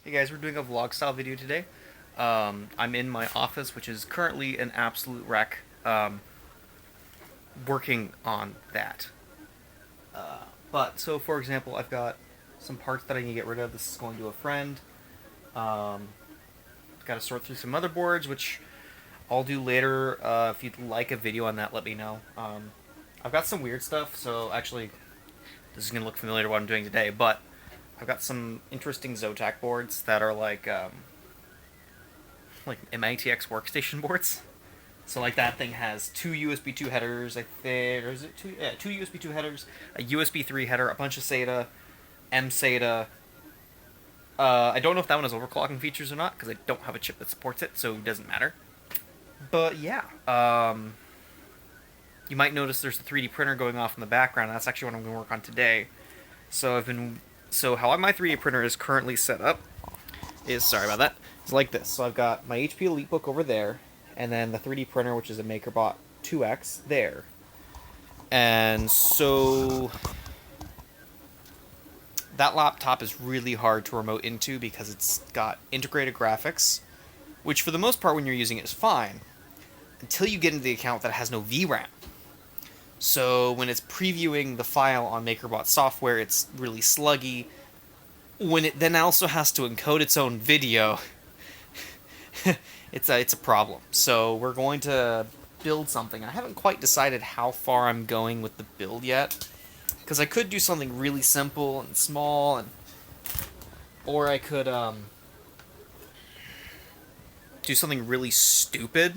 Hey guys, we're doing a vlog style video today. I'm in my office, which is currently an absolute wreck, working on that. So for example, I've got some parts that I need to get rid of. This is going to a friend. Um, got to sort through some motherboards, which I'll do later. If you'd like a video on that, let me know. I've got some weird stuff, so actually, this is going to look familiar to what I'm doing today, but I've got some interesting Zotac boards that are like MITX workstation boards. So like that thing has two USB 2 headers, I think, or is it two? Yeah, two USB 2 headers, a USB 3 header, a bunch of SATA, M SATA. I don't know if that one has overclocking features or not because I don't have a chip that supports it, so it doesn't matter. But yeah, you might notice there's a 3D printer going off in the background. That's actually what I'm going to work on today. So how my 3D printer is currently set up is, sorry about that, is like this. So I've got my HP EliteBook over there, and then the 3D printer, which is a MakerBot 2X, there. And so that laptop is really hard to remote into because it's got integrated graphics, which for the most part when you're using it is fine, until you get into the account that has no VRAM. So when it's previewing the file on MakerBot software, it's really sluggy. When it then also has to encode its own video, it's a problem. So we're going to build something. I haven't quite decided how far I'm going with the build yet, because I could do something really simple and small, or I could do something really stupid,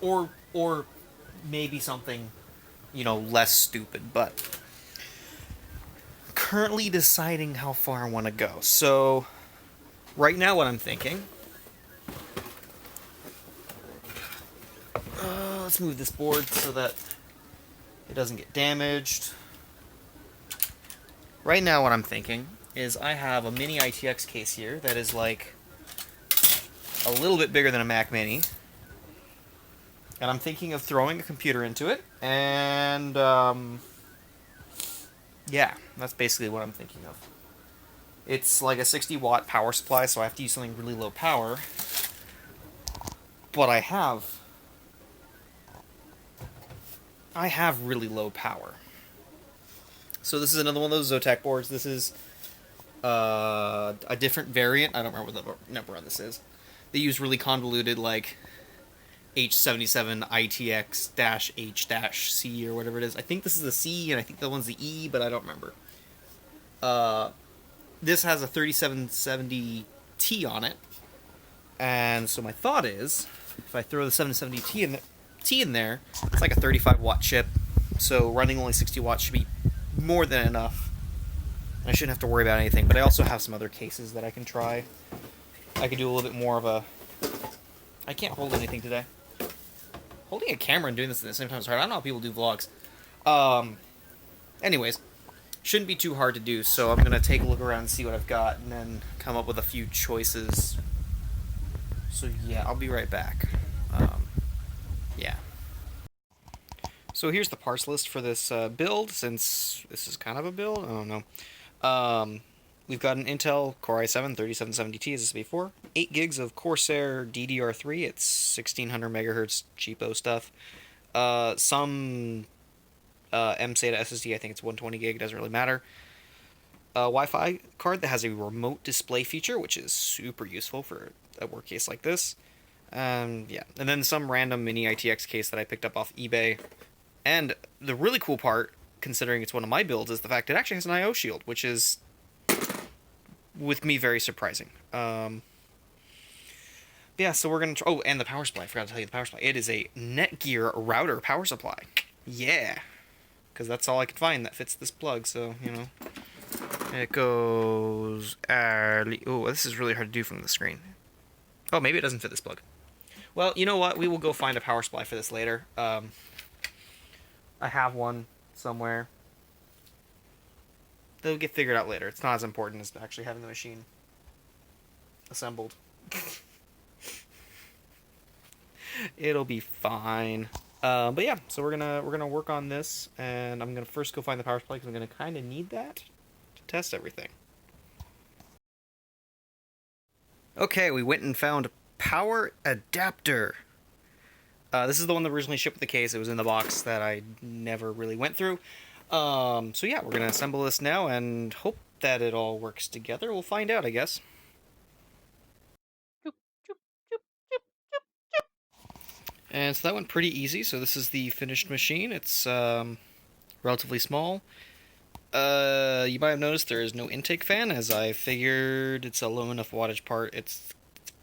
or maybe something less stupid. But currently deciding how far I want to go. So right now what I'm thinking, let's move this board so that it doesn't get damaged. Right now what I'm thinking is I have a mini ITX case here that is like a little bit bigger than a Mac Mini, and I'm thinking of throwing a computer into it, and yeah, that's basically what I'm thinking of. It's like a 60-watt power supply, so I have to use something really low power, but I have really low power. So this is another one of those Zotac boards. This is a different variant. I don't remember what the number on this is. They use really convoluted, like, H77 ITX-H-C or whatever it is. I think this is the C, and I think that one's the E, but I don't remember. This has a 3770T on it, and so my thought is, if I throw the 770T in there, it's like a 35-watt chip, so running only 60 watts should be more than enough. I shouldn't have to worry about anything, but I also have some other cases that I can try. I could do a little bit more of a... I can't hold anything today. Holding a camera and doing this at the same time is hard. I don't know how people do vlogs. Anyways, shouldn't be too hard to do, so I'm going to take a look around and see what I've got, and then come up with a few choices. So yeah, I'll be right back. Yeah. So here's the parts list for this build, since this is kind of a build. I don't know. We've got an Intel Core i7 3770T, as I said before. 8 gigs of Corsair DDR3. It's 1600 megahertz cheapo stuff. Some M-SATA SSD. I think it's 120 gig. Doesn't really matter. Wi-Fi card that has a remote display feature, which is super useful for a work case like this. Yeah, and then some random mini ITX case that I picked up off eBay. And the really cool part, considering it's one of my builds, is the fact it actually has an I/O shield, which is, with me, very surprising. Yeah, so we're gonna. Oh, and the power supply. I forgot to tell you the power supply. It is a Netgear router power supply. Yeah, because that's all I could find that fits this plug. So it goes. Oh, this is really hard to do from the screen. Oh, maybe it doesn't fit this plug. Well, you know what? We will go find a power supply for this later. I have one somewhere. They'll get figured out later. It's not as important as actually having the machine assembled. It'll be fine. But yeah, so we're gonna work on this, and I'm gonna first go find the power supply because I'm gonna kind of need that test everything. Okay, we went and found a power adapter. This is the one that originally shipped with the case. It was in the box that I never really went through. So yeah, we're going to assemble this now and hope that it all works together. We'll find out, I guess. And so that went pretty easy. So this is the finished machine. It's relatively small. You might have noticed there is no intake fan, as I figured it's a low enough wattage part. It's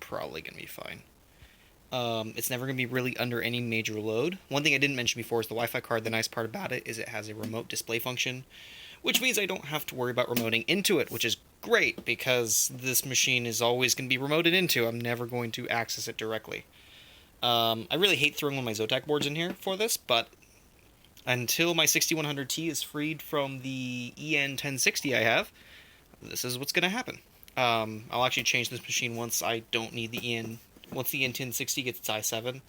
probably going to be fine. It's never going to be really under any major load. One thing I didn't mention before is the Wi-Fi card. The nice part about it is it has a remote display function, which means I don't have to worry about remoting into it, which is great because this machine is always going to be remoted into. I'm never going to access it directly. I really hate throwing one of my Zotac boards in here for this, but until my 6100T is freed from the EN1060 I have, this is what's going to happen. I'll actually change this machine once I don't need the once the EN1060 gets its i7.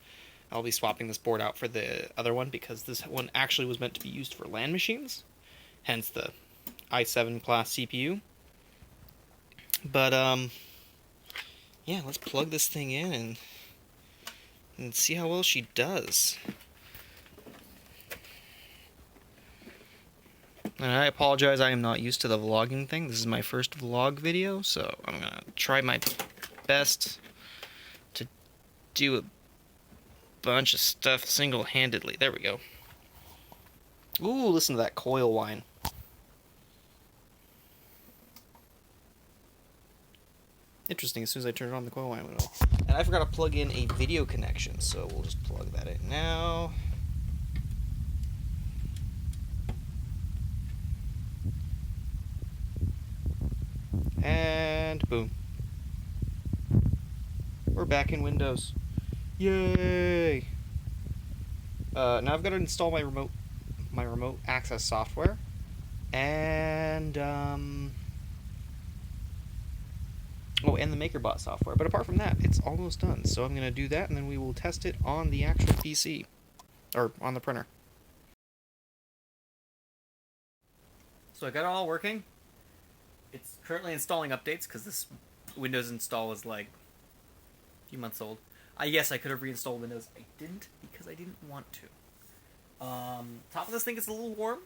I'll be swapping this board out for the other one because this one actually was meant to be used for LAN machines, hence the i7 class CPU. But yeah, let's plug this thing in and see how well she does. And I apologize, I am not used to the vlogging thing. This is my first vlog video, so I'm gonna try my best to do a bunch of stuff single-handedly. There we go. Ooh, listen to that coil whine. Interesting, as soon as I turn it on, the coil whine went off. And I forgot to plug in a video connection, so we'll just plug that in now. And boom. We're back in Windows. Yay! Now I've got to install my remote access software, and and the MakerBot software. But apart from that, it's almost done. So I'm gonna do that, and then we will test it on the actual PC or on the printer. So I got it all working. It's currently installing updates because this Windows install is like a few months old. Yes, I could have reinstalled Windows. I didn't because I didn't want to. Top of this thing is a little warm,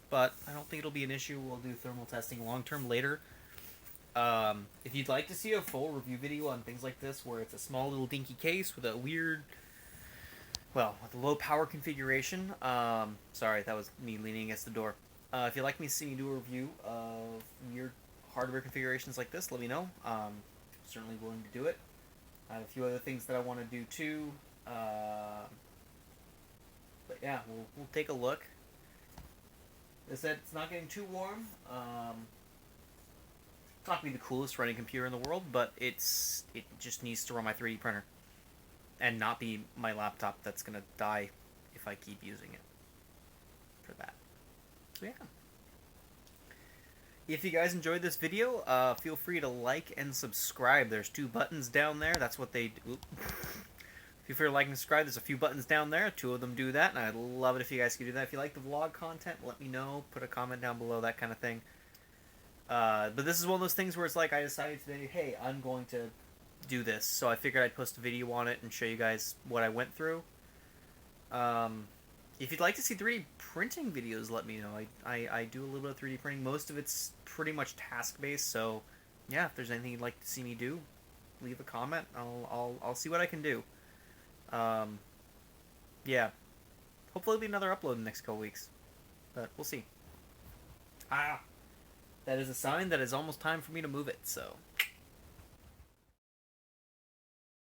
but I don't think it'll be an issue. We'll do thermal testing long term later. If you'd like to see a full review video on things like this, where it's a small little dinky case with a weird, well, with a low power configuration. Sorry, that was me leaning against the door. If you'd like me to see me do a review of weird hardware configurations like this, let me know. Certainly willing to do it. I have a few other things that I want to do too. But yeah, we'll take a look. As I said, it's not getting too warm. It's not going to be the coolest running computer in the world, but it just needs to run my 3D printer. And not be my laptop that's going to die if I keep using it for that. So yeah. If you guys enjoyed this video, feel free to like and subscribe. There's 2 buttons down there. That's what they do. Feel free to like and subscribe. There's a few buttons down there. 2 of them do that, and I'd love it if you guys could do that. If you like the vlog content, let me know. Put a comment down below, that kind of thing. But this is one of those things where it's like I decided today, hey, I'm going to do this. So I figured I'd post a video on it and show you guys what I went through. If you'd like to see 3D printing videos, let me know. I do a little bit of 3D printing. Most of it's pretty much task-based, so yeah, if there's anything you'd like to see me do, leave a comment. I'll see what I can do. Yeah. Hopefully it'll be another upload in the next couple weeks. But we'll see. That is a sign that it's almost time for me to move it, so.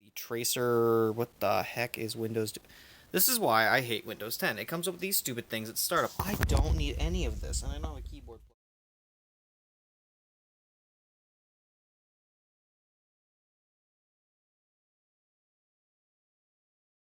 The tracer, what the heck is Windows? This is why I hate Windows 10. It comes up with these stupid things at startup. I don't need any of this, and I know a keyboard.